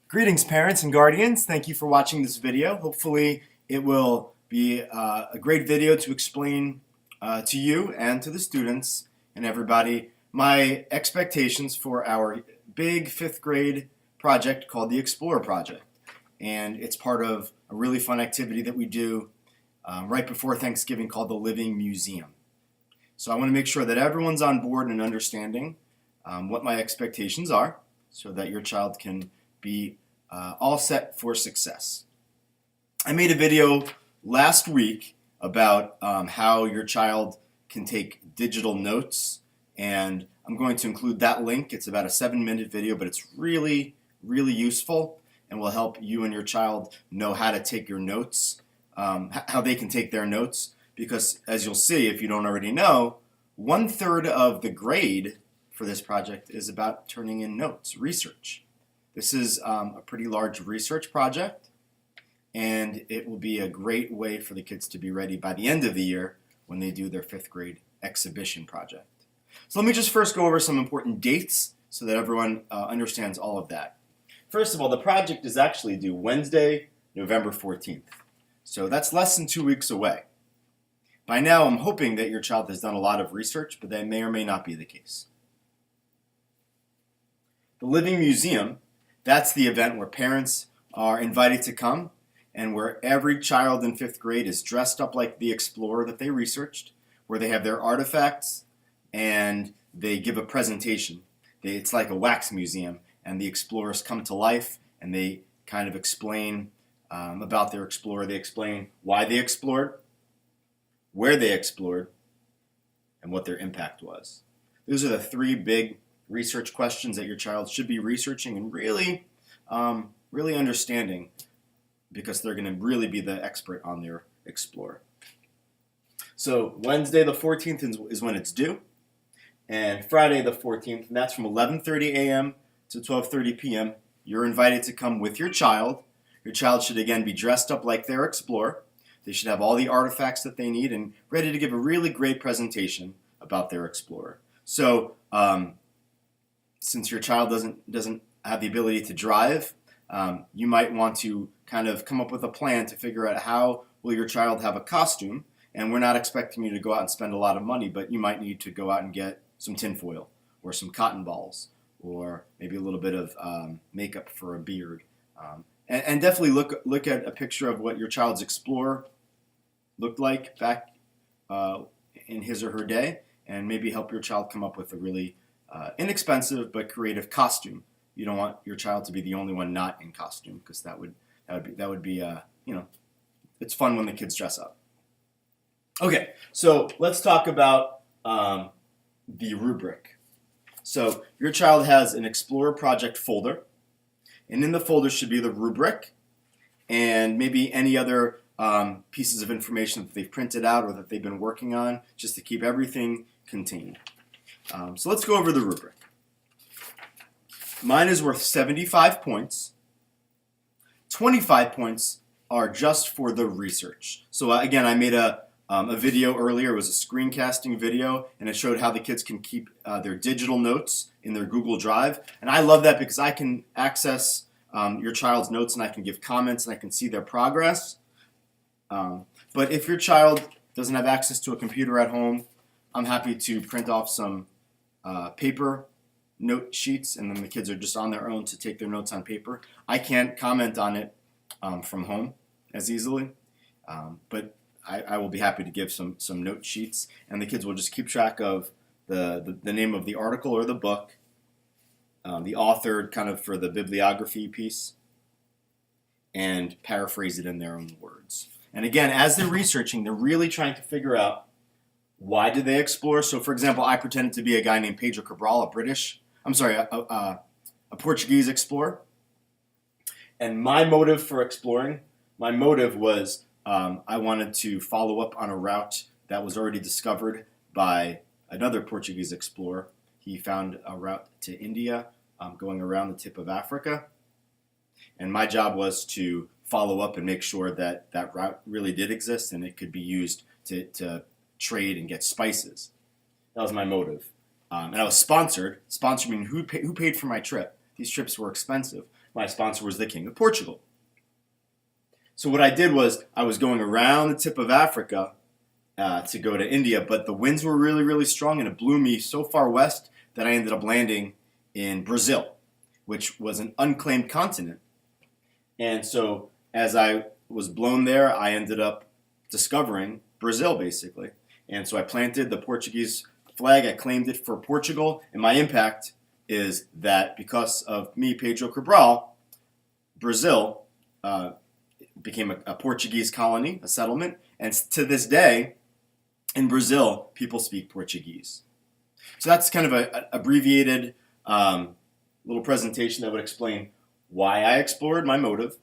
Greetings, parents and guardians. Thank you for watching this video. Hopefully it will be a great video to explain to you and to the students and everybody my expectations for our big 5th grade project called the Explorer Project. And it's part of a really fun activity that we do right before Thanksgiving called the Living Museum. So I want to make sure that everyone's on board and understanding what my expectations are so that your child can be all set for success. I made a video last week about how your child can take digital notes, and I'm going to include that link. It's about a 7-minute video, but it's really useful and will help you and your child know how to take your notes, how they can take their notes, because as you'll see, if you don't already know, 1/3 of the grade for this project is about turning in notes, research. This is a pretty large research project, and it will be a great way for the kids to be ready by the end of the year when they do their 5th grade exhibition project. So let me just first go over some important dates so that everyone understands all of that. First of all, the project is actually due Wednesday, November 14th. So that's less than 2 weeks away. By now, I'm hoping that your child has done a lot of research, but that may or may not be the case. The Living Museum, that's the event where parents are invited to come and where every child in 5th grade is dressed up like the explorer that they researched, where they have their artifacts and they give a presentation. It's like a wax museum, and the explorers come to life and they kind of explain about their explorer. They explain why they explored, where they explored, and what their impact was. Those are the 3 big research questions that your child should be researching and really understanding, because they're going to really be the expert on their explorer. So Wednesday the 14th is when it's due, and Friday the 14th, and that's from 11:30 a.m. to 12:30 p.m. You're invited to come with your child. Your child should again be dressed up like their explorer. They should have all the artifacts that they need and ready to give a really great presentation about their explorer. So since your child doesn't have the ability to drive, you might want to kind of come up with a plan to figure out how will your child have a costume. And we're not expecting you to go out and spend a lot of money, but you might need to go out and get some tinfoil or some cotton balls or maybe a little bit of makeup for a beard. And definitely look at a picture of what your child's explorer looked like back in his or her day, and maybe help your child come up with a really inexpensive but creative costume. You don't want your child to be the only one not in costume, because that would be it's fun when the kids dress up. Okay, so let's talk about the rubric. So your child has an Explorer Project folder, and in the folder should be the rubric and maybe any other pieces of information that they've printed out or that they've been working on, just to keep everything contained. So let's go over the rubric. Mine is worth 75 points. 25 points are just for the research. So again, I made a video earlier. It was a screencasting video, and it showed how the kids can keep their digital notes in their Google Drive. And I love that because I can access your child's notes, and I can give comments, and I can see their progress. But if your child doesn't have access to a computer at home, I'm happy to print off some paper note sheets, and then the kids are just on their own to take their notes on paper. I can't comment on it from home as easily, but I will be happy to give some note sheets, and the kids will just keep track of the name of the article or the book, the author kind of for the bibliography piece, and paraphrase it in their own words. And again, as they're researching, they're really trying to figure out why did they explore. So for example, I pretended to be a guy named Pedro Cabral, a Portuguese explorer. And my motive for exploring, was I wanted to follow up on a route that was already discovered by another Portuguese explorer. He found a route to India, going around the tip of Africa. And my job was to follow up and make sure that that route really did exist and it could be used to trade and get spices. That was my motive. And I was sponsored. Sponsored meaning who paid for my trip. These trips were expensive. my sponsor was the King of Portugal. So what I did was I was going around the tip of Africa to go to India, but the winds were really, really strong, and it blew me so far west that I ended up landing in Brazil, which was an unclaimed continent. And so as I was blown there, I ended up discovering Brazil, basically. And so I planted the Portuguese flag. I claimed it for Portugal. And my impact is that because of me, Pedro Cabral, Brazil became a Portuguese colony, a settlement. And to this day, in Brazil, people speak Portuguese. So that's kind of an abbreviated little presentation that would explain why I explored, my motive,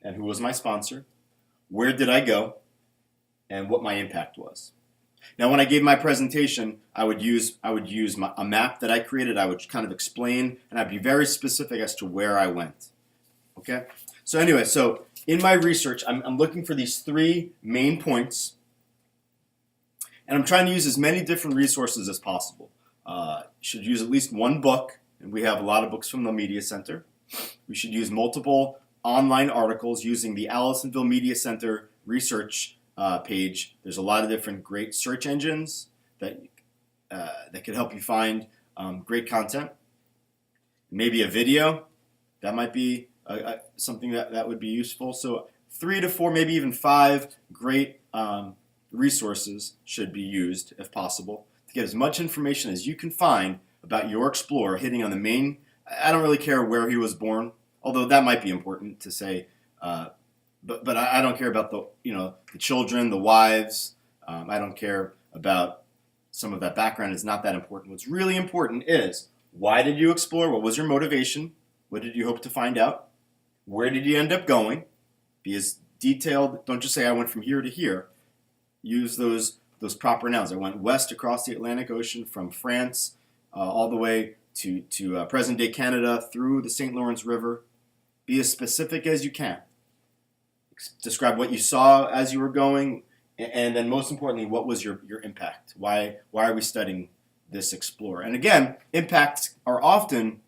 and who was my sponsor, where did I go, and what my impact was. Now, when I gave my presentation, I would use a map that I created. I would kind of explain, and I'd be very specific as to where I went. Okay? So anyway, so in my research, I'm looking for these 3 main points, and I'm trying to use as many different resources as possible. You should use at least one book, and we have a lot of books from the Media Center. We should use multiple online articles using the Allisonville Media Center research page. There's a lot of different great search engines that can help you find great content. Maybe a video, that might be something that would be useful. So 3 to 4, maybe even 5 great resources should be used, if possible, to get as much information as you can find about your explorer, hitting on the main. I don't really care where he was born, although that might be important to say. But I don't care about the children, the wives. I don't care about some of that background. It's not that important. What's really important is, why did you explore? What was your motivation? What did you hope to find out? Where did you end up going? Be as detailed. Don't just say I went from here to here. Use those proper nouns. I went west across the Atlantic Ocean from France all the way to present-day Canada through the St. Lawrence River. Be as specific as you can. Describe what you saw as you were going, and then most importantly, what was your impact? Why are we studying this explorer? And again, impacts are often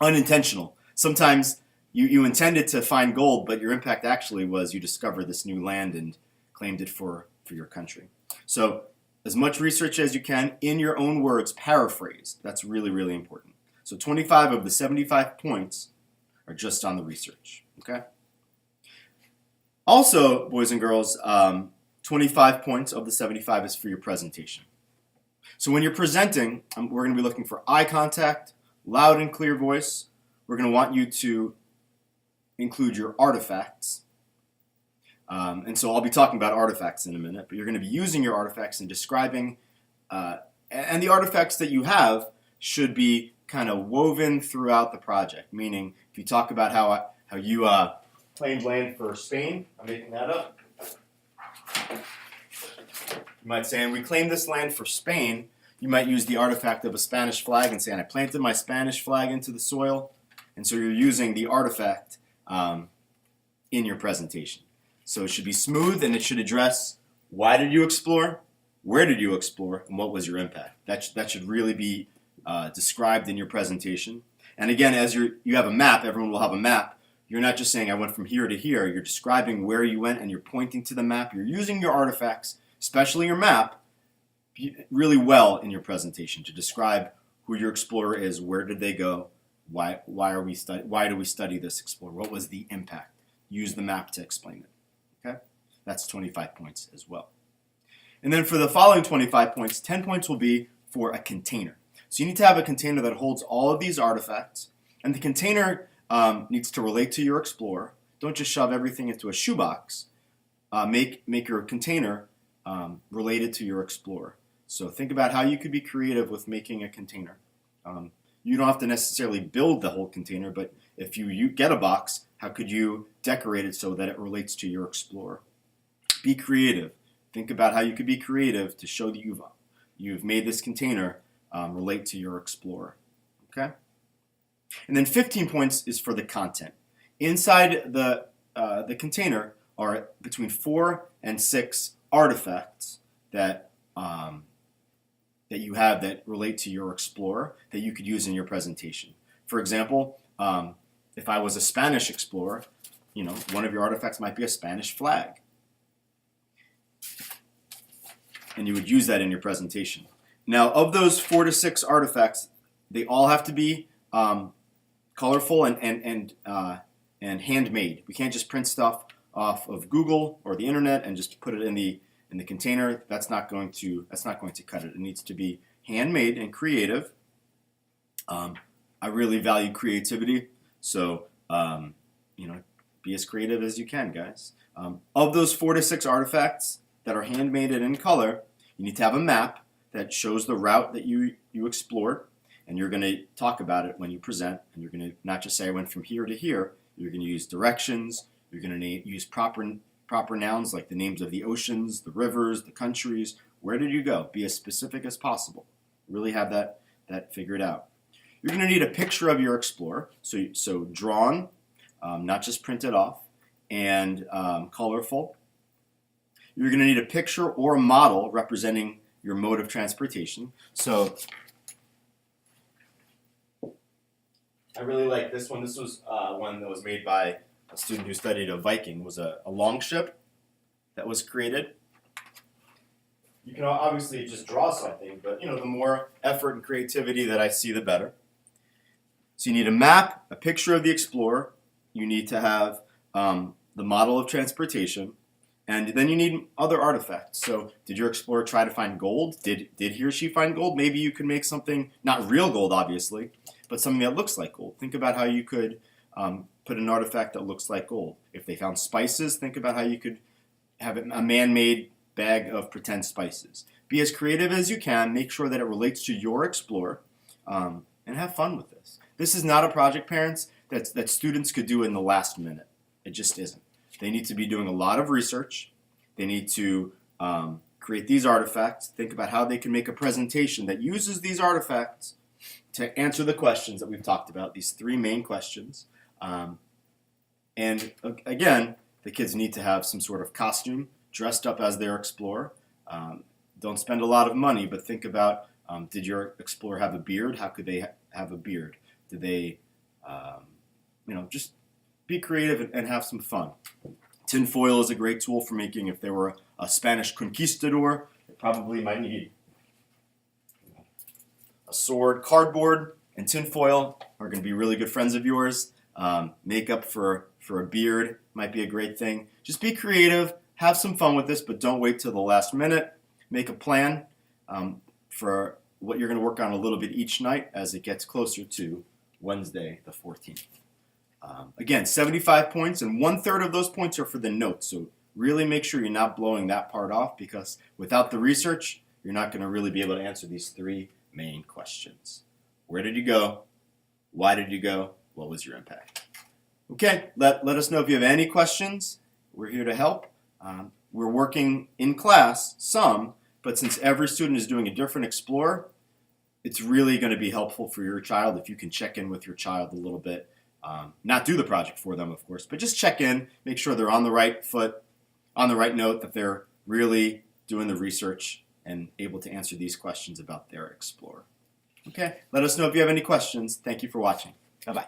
unintentional. Sometimes you intended to find gold, but your impact actually was you discovered this new land and claimed it for your country. So as much research as you can, in your own words, paraphrase. That's really, really important. So 25 of the 75 points are just on the research. Okay? Also, boys and girls, 25 points of the 75 is for your presentation. So when you're presenting, we're going to be looking for eye contact, loud and clear voice. We're going to want you to include your artifacts. And so I'll be talking about artifacts in a minute, but you're going to be using your artifacts and describing, and the artifacts that you have should be kind of woven throughout the project. Meaning, if you talk about how you claimed land for Spain, I'm making that up. You might say, and we claimed this land for Spain. You might use the artifact of a Spanish flag and say, and I planted my Spanish flag into the soil. And so you're using the artifact in your presentation. So it should be smooth, and it should address, why did you explore, where did you explore, and what was your impact. That should really be described in your presentation. And again, as you have a map, everyone will have a map. You're not just saying I went from here to here. You're describing where you went, and you're pointing to the map. You're using your artifacts, especially your map, really well in your presentation to describe who your explorer is, where did they go, why do we study this explorer, what was the impact. Use the map to explain it. Okay? That's 25 points as well. And then for the following 25 points, 10 points will be for a container. So you need to have a container that holds all of these artifacts, and the container needs to relate to your explorer. Don't just shove everything into a shoebox. Make your container related to your explorer. So think about how you could be creative with making a container. You don't have to necessarily build the whole container, but if you get a box, how could you decorate it so that it relates to your explorer? Be creative. Think about how you could be creative to show that you've made this container relate to your explorer. Okay? And then 15 points is for the content. Inside the container are between 4 and 6 artifacts that you have that relate to your explorer that you could use in your presentation. For example, If I was a Spanish explorer, one of your artifacts might be a Spanish flag. And you would use that in your presentation. Now, of those 4 to 6 artifacts, they all have to be colorful and handmade. We can't just print stuff off of Google or the internet and just put it in the container. That's not going to cut it. It needs to be handmade and creative. I really value creativity, so be as creative as you can, guys. Of those 4 to 6 artifacts that are handmade and in color, you need to have a map that shows the route that you explored, and you're going to talk about it when you present, and you're going to not just say I went from here to here. You're going to use directions. You're going to use proper nouns like the names of the oceans, the rivers, the countries. Where did you go? Be as specific as possible. Really have that figured out. You're going to need a picture of your explorer, so drawn, not just printed off, and colorful. You're going to need a picture or a model representing your mode of transportation. So I really like this one. This was one that was made by a student who studied a Viking. It was a longship that was created. You can obviously just draw something, but the more effort and creativity that I see, the better. So you need a map, a picture of the explorer. You need to have the model of transportation, and then you need other artifacts. So did your explorer try to find gold? Did he or she find gold? Maybe you could make something, not real gold obviously, but something that looks like gold. Think about how you could put an artifact that looks like gold. If they found spices, think about how you could have a man-made bag of pretend spices. Be as creative as you can. Make sure that it relates to your explorer, and have fun with this. This is not a project, parents, that students could do in the last minute. It just isn't. They need to be doing a lot of research. They need to create these artifacts, think about how they can make a presentation that uses these artifacts to answer the questions that we've talked about, these 3 main questions. And again, the kids need to have some sort of costume, dressed up as their explorer. Don't spend a lot of money, but think about, did your explorer have a beard? How could they have a beard? Did they, just be creative and have some fun. Tin foil is a great tool for making, if there were a Spanish conquistador, it probably might need a sword. Cardboard and tin foil are going to be really good friends of yours. Makeup for a beard might be a great thing. Just be creative, have some fun with this, but don't wait till the last minute. Make a plan for what you're going to work on a little bit each night as it gets closer to Wednesday the 14th. Again, 75 points, and 1/3 of those points are for the notes. So really make sure you're not blowing that part off, because without the research, you're not going to really be able to answer these 3 main questions. Where did you go? Why did you go? What was your impact? Okay, let us know if you have any questions. We're here to help. We're working in class some, but since every student is doing a different explorer, it's really going to be helpful for your child if you can check in with your child a little bit. Not do the project for them, of course, but just check in, make sure they're on the right foot, on the right note, that they're really doing the research and able to answer these questions about their explorer. Okay, let us know if you have any questions. Thank you for watching. Bye-bye.